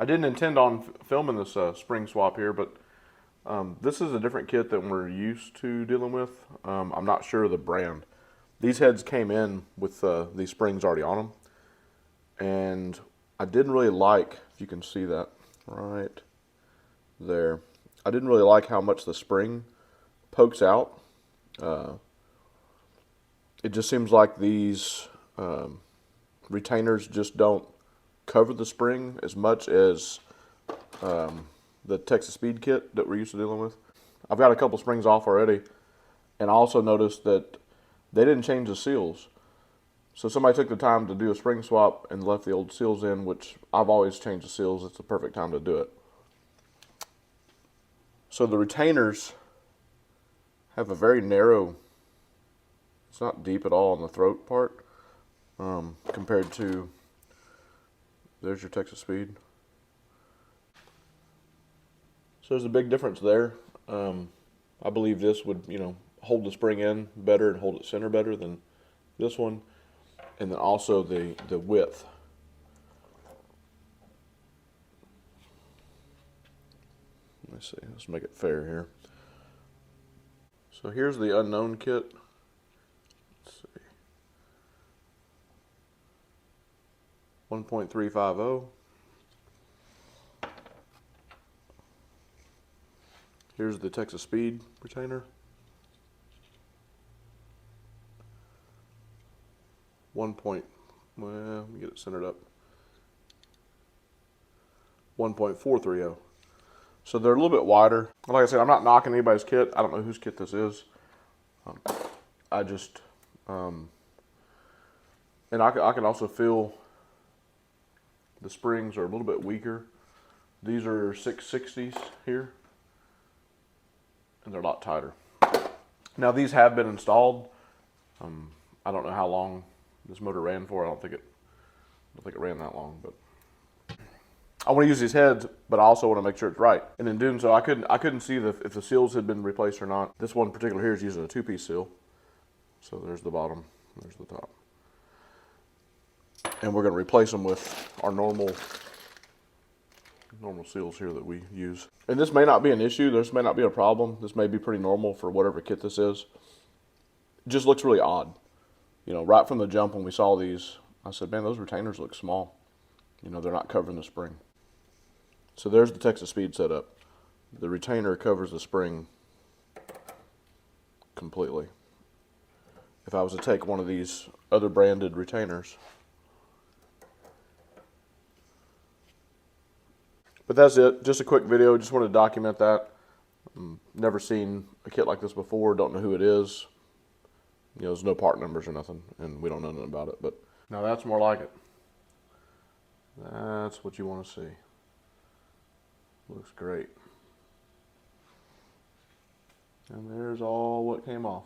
I didn't intend on filming this spring swap here, but this is a different kit than we're used to dealing with. I'm not sure of the brand. These heads came in with these springs already on them, and I didn't really like, if you can see that right there, I didn't really like how much the spring pokes out. It just seems like these retainers just don't cover the spring as much as the Texas Speed kit that we're used to dealing with. I've got a couple springs off already, and I also noticed that they didn't change the seals. So somebody took the time to do a spring swap and left the old seals in, which I've always changed the seals. It's the perfect time to do it. So the retainers have a very narrow, it's not deep at all on the throat part, compared to, there's your Texas Speed. So there's a big difference there. I believe this would, hold the spring in better and hold it center better than this one. And then also the width. Let's see, let's make it fair here. So here's the unknown kit. Let's see. 1.350. Here's the Texas Speed retainer. 1. Well, let me get it centered up. 1.430. So they're a little bit wider. Like I said, I'm not knocking anybody's kit. I don't know whose kit this is. I just, and I can also feel the springs are a little bit weaker. These are 660s here, and they're a lot tighter. Now these have been installed. I don't know how long this motor ran for. I don't think it ran that long, but I want to use these heads, but I also want to make sure it's right. And in doing so, I couldn't see if the seals had been replaced or not. This one in particular here is using a 2-piece seal. So there's the bottom, there's the top. And we're going to replace them with our normal seals here that we use. And this may not be an issue. This may not be a problem. This may be pretty normal for whatever kit this is. It just looks really odd. Right from the jump when we saw these, I said, man, those retainers look small. They're not covering the spring. So there's the Texas Speed setup. The retainer covers the spring completely. If I was to take one of these other branded retainers. But that's it. Just a quick video. Just wanted to document that. Never seen a kit like this before. Don't know who it is. There's no part numbers or nothing, and we don't know nothing about it. But now that's more like it. That's what you want to see. Looks great. And there's all what came off.